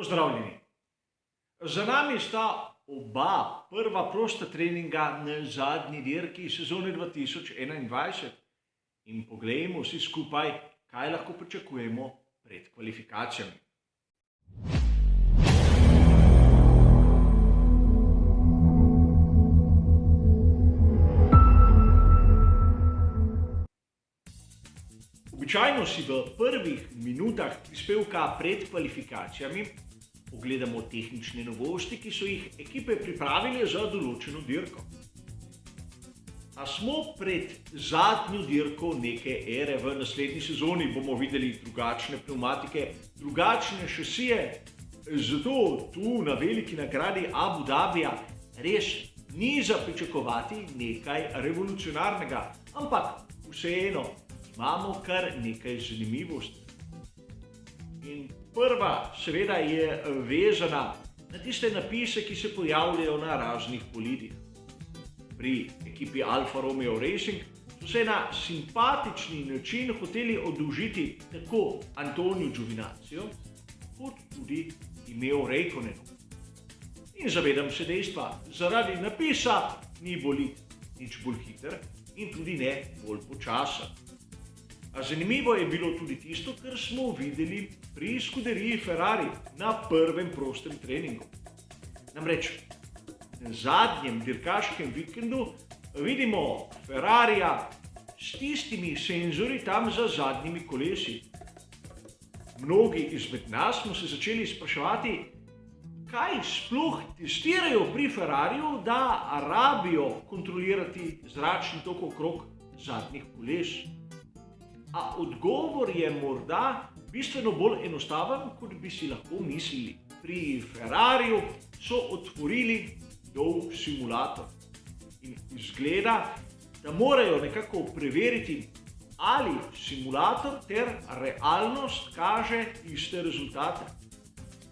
Pozdravljeni. Za nami sta oba prva prosta treninga na zadnji dirki sezone 2021 in poglejmo vsi skupaj, kaj lahko pričakujemo pred kvalifikacijami. Običajno si v prvih minutah prispevka pred kvalifikacijami pogledamo tehnične novosti, ki so jih ekipe pripravile za določeno dirko. A smo pred zadnjo dirko neke ere. V naslednji sezoni bomo videli drugačne pnevmatike, drugačne šasije, zato tu na veliki nagradi Abu Dhabija res ni za pričakovati nekaj revolucionarnega, ampak vseeno imamo kar nekaj zanimivosti. In prva seveda je vezana na tiste napise, ki se pojavljajo na raznih bolidih. Pri ekipi Alfa Romeo Racing so se na simpatični način hoteli oddolžiti tako Antoniju Giovinazziu kot tudi Kimiju Räikkönenu. In zavedam se dejstva, zaradi napisa ni bolid nič bolj hiter in tudi ne bolj počasen. A zanimivo je bilo tudi tisto, kar smo videli pri skuderiji Ferrari na prvem prostem treningu. Namreč na zadnjem dirkaškem vikendu vidimo Ferrarija s tistimi senzorji tam za zadnjimi kolesi. Mnogi izmed nas smo se začeli spraševati, kaj sploh testirajo pri Ferrariju, da rabijo kontrolirati zračni tok okrog zadnjih koles. A odgovor je morda bistveno bolj enostaven, kot bi si lahko mislili. Pri Ferrariju so otvorili dolg simulator in izgleda, da morajo nekako preveriti, ali simulator ter realnost kaže iste rezultate.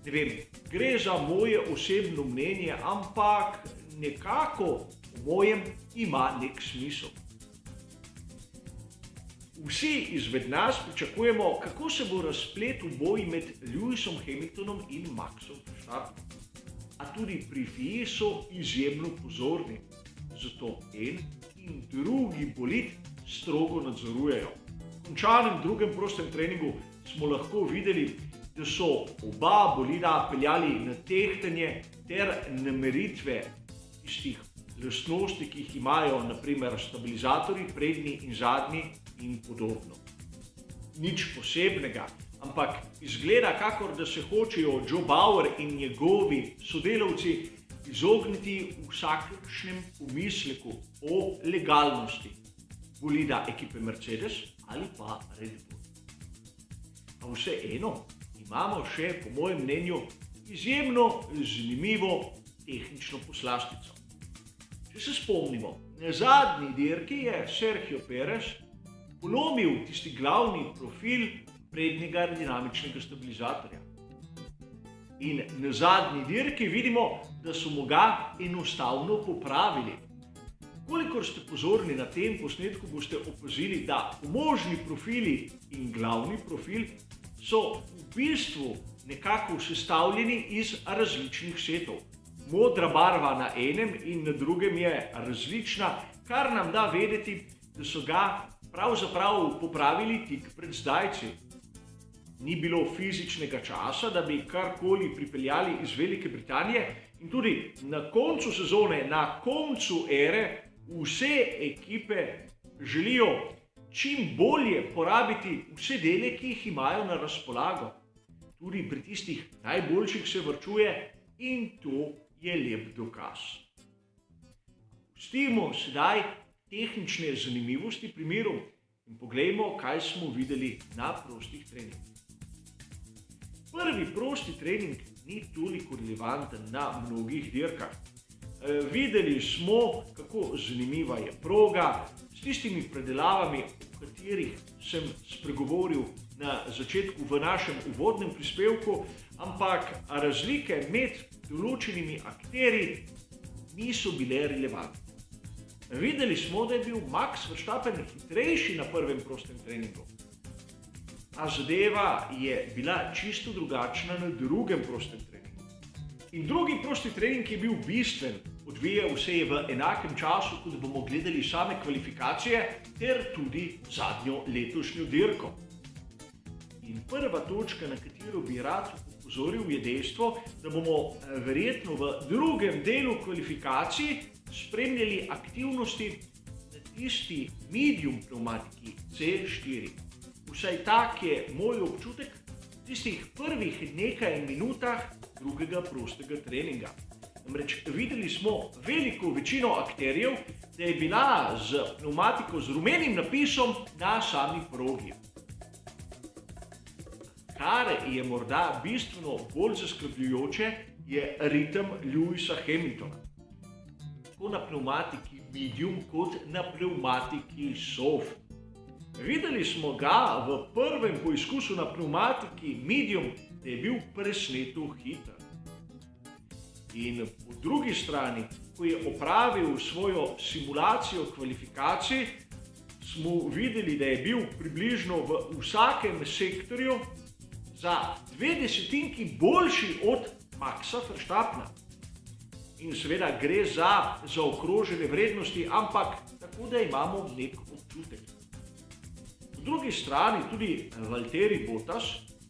Ne vem, gre za moje osebno mnenje, ampak nekako v mojem ima nek smisel. Vsi izmed nas pričakujemo, kako se bo razpletel boj med Lewisom Hamiltonom in Maxom Verstappenom. A tudi pri FIA so izjemno pozorni, zato en in drugi bolid strogo nadzorujejo. V končanem drugem prostem treningu smo lahko videli, da so oba bolida peljali na tehtanje ter na meritve tistih lastnosti, ki jih imajo, naprimer stabilizatorji, prednji in zadnji in podobno. Nič posebnega, ampak izgleda, kakor da se hočejo Joe Bauer in njegovi sodelavci izogniti vsakršnem pomisleku o legalnosti bolida ekipe Mercedes ali pa Red Bull. A vseeno imamo še, po mojem mnenju, izjemno zanimivo tehnično poslastico. Če se spomnimo, na zadnji dirki je Sergio Perez polomil tisti glavni profil prednjega aerodinamičnega stabilizatorja. In na zadnji dirki vidimo, da so mu ga enostavno popravili. Kolikor ste pozorni na tem posnetku, boste opazili, da pomožni profili in glavni profil so v bistvu nekako sestavljeni iz različnih setov. Modra barva na enem in na drugem je različna, kar nam da vedeti, da so ga pravzaprav popravili tik pred zdajci. Ni bilo fizičnega časa, da bi karkoli pripeljali iz Velike Britanije in tudi na koncu sezone, na koncu ere, vse ekipe želijo čim bolje porabiti vse dele, ki jih imajo na razpolago. Tudi pri tistih najboljših se varčuje in to je lep dokaz. Pustimo sedaj tehnične zanimivosti pri miru in poglejmo, kaj smo videli na prostih treningih. Prvi prosti trening ni toliko relevanten na mnogih dirkah. Videli smo, kako zanimiva je proga s tistimi predelavami, o katerih sem spregovoril na začetku v našem uvodnem prispevku, ampak razlike med določenimi akterji niso bile relevantne. Videli smo, da je bil Max Verstappen hitrejši na prvem prostem treningu. A zadeva je bila čisto drugačna na drugem prostem treningu. In drugi prosti trening je bil bistven, odvijal se je v enakem času, kot bomo gledali same kvalifikacije, ter tudi zadnjo letošnjo dirko. In prva točka, na katero bi rad opozoril, je dejstvo, da bomo verjetno v drugem delu kvalifikacij spremljali aktivnosti na tisti medium pneumatiki C4. Vsaj tak je moj občutek v tistih prvih nekaj minutah drugega prostega treninga. Namreč videli smo veliko večino akterjev, da je bila z pneumatiko z rumenim napisom na sami progi. Kar je morda bistveno bolj zaskrbljujoče, je ritem Lewisa Hamiltona. Tako na pneumatiki medium kot na pneumatiki soft. Videli smo ga v prvem poizkusu na pneumatiki medium, da je bil presneto hiter. In po drugi strani, ko je opravil svojo simulacijo kvalifikacij, smo videli, da je bil približno v vsakem sektorju za 0,2 boljši od Maxa Verstappena. In seveda gre za zaokrožene vrednosti, ampak tako, da imamo nek občutek. Po drugi strani tudi Valtteri Bottas,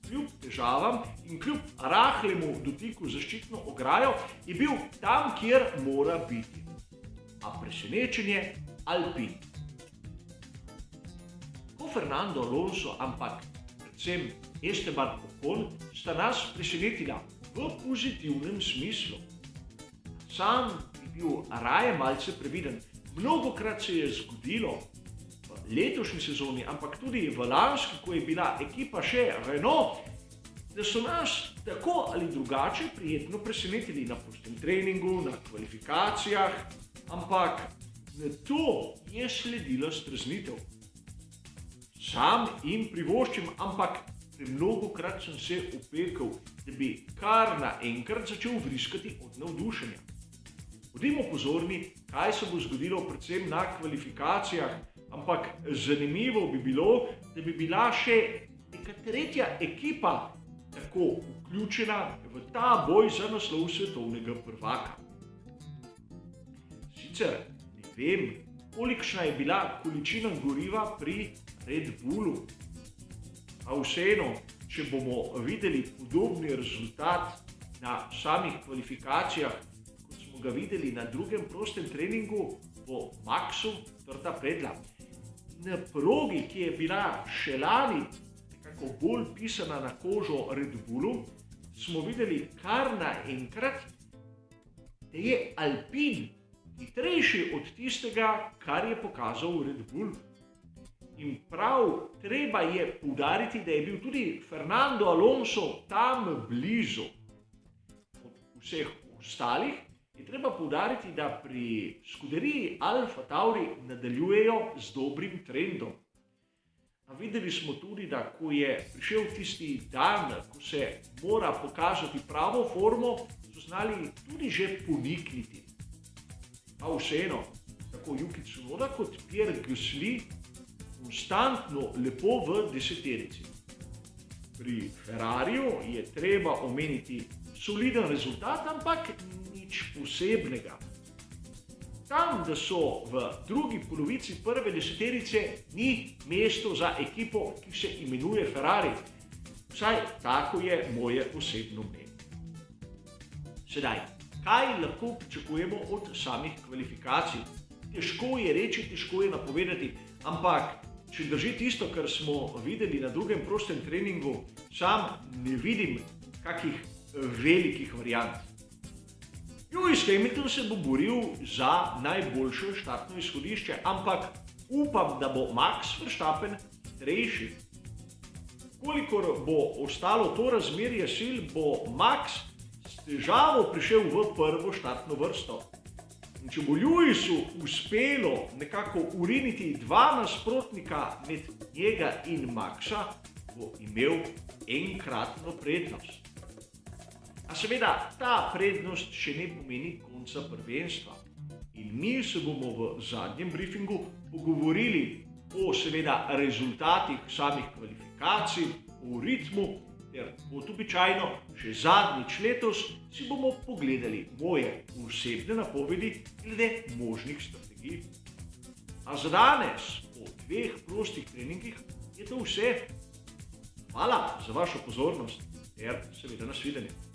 kljub težavam in kljub rahlemu dotiku zaščitno ograjo, je bil tam, kjer mora biti. A presenečenje Alpin. Ko Fernando Alonso, ampak predvsem Esteban Ocon sta nas presenetila v pozitivnem smislu. Sam bi bil raje malce previden. Mnogokrat se je zgodilo v letošnji sezoni, ampak tudi v lanski, ko je bila ekipa še Renault, da so nas tako ali drugače prijetno presenetili na prostem treningu, na kvalifikacijah, ampak na to je sledila streznitev. Sam jim privoščim, ampak mnogokrat sem se opekel, da bi kar naenkrat začel vriskati od navdušenja. Bodimo pozorni, kaj se bo zgodilo predvsem na kvalifikacijah, ampak zanimivo bi bilo, da bi bila še neka tretja ekipa tako vključena v ta boj za naslov svetovnega prvaka. Sicer ne vem, kolikšna je bila količina goriva pri Red Bullu, a vseeno, če bomo videli podobni rezultat na samih kvalifikacijah, kot smo ga videli na drugem prostem treningu, bo Maxu trda predla. Na progi, ki je bila še lani nekako bolj pisana na kožo Red Bullu, smo videli kar naenkrat, da je Alpin hitrejši od tistega, kar je pokazal Red Bull. In prav treba je poudariti, da je bil tudi Fernando Alonso tam blizu od vseh ostalih. Je treba poudariti, da pri skuderiji Alfa Tauri nadaljujejo z dobrim trendom. A videli smo tudi, da ko je prišel tisti dan, ko se mora pokazati pravo formo, so znali tudi že ponikniti. A vseeno, tako Yuki Tsunoda kot Pierre Gasly konstantno lepo v deseterici. Pri Ferrariju je treba omeniti soliden rezultat, ampak nič posebnega. Tam, da so v drugi polovici prve deseterice, ni mesto za ekipo, ki se imenuje Ferrari. Vsaj tako je moje osebno mnenje. Sedaj, kaj lahko pričakujemo od samih kvalifikacij? Težko je reči, težko je napovedati, ampak če drži tisto, kar smo videli na drugem prostem treningu, sam ne vidim kakih velikih variant. Lewis Hamilton se bo boril za najboljše štartno izhodišče, ampak upam, da bo Max Verstappen hitrejši. Kolikor bo ostalo to razmerje sil, bo Max s težavo prišel v prvo štartno vrsto. In če bo Lewisu uspelo nekako uriniti dva nasprotnika med njega in Maxa, bo imel enkratno prednost. A seveda, ta prednost še ne pomeni konca prvenstva. In mi se bomo v zadnjem briefingu pogovorili o seveda rezultatih samih kvalifikacij, v ritmu, ter kot običajno, še zadnjič letos si bomo pogledali moje osebne napovedi glede možnih strategij. A za danes, po 2 prostih treningih, je to vse. Hvala za vašo pozornost ter seveda nasvidenje.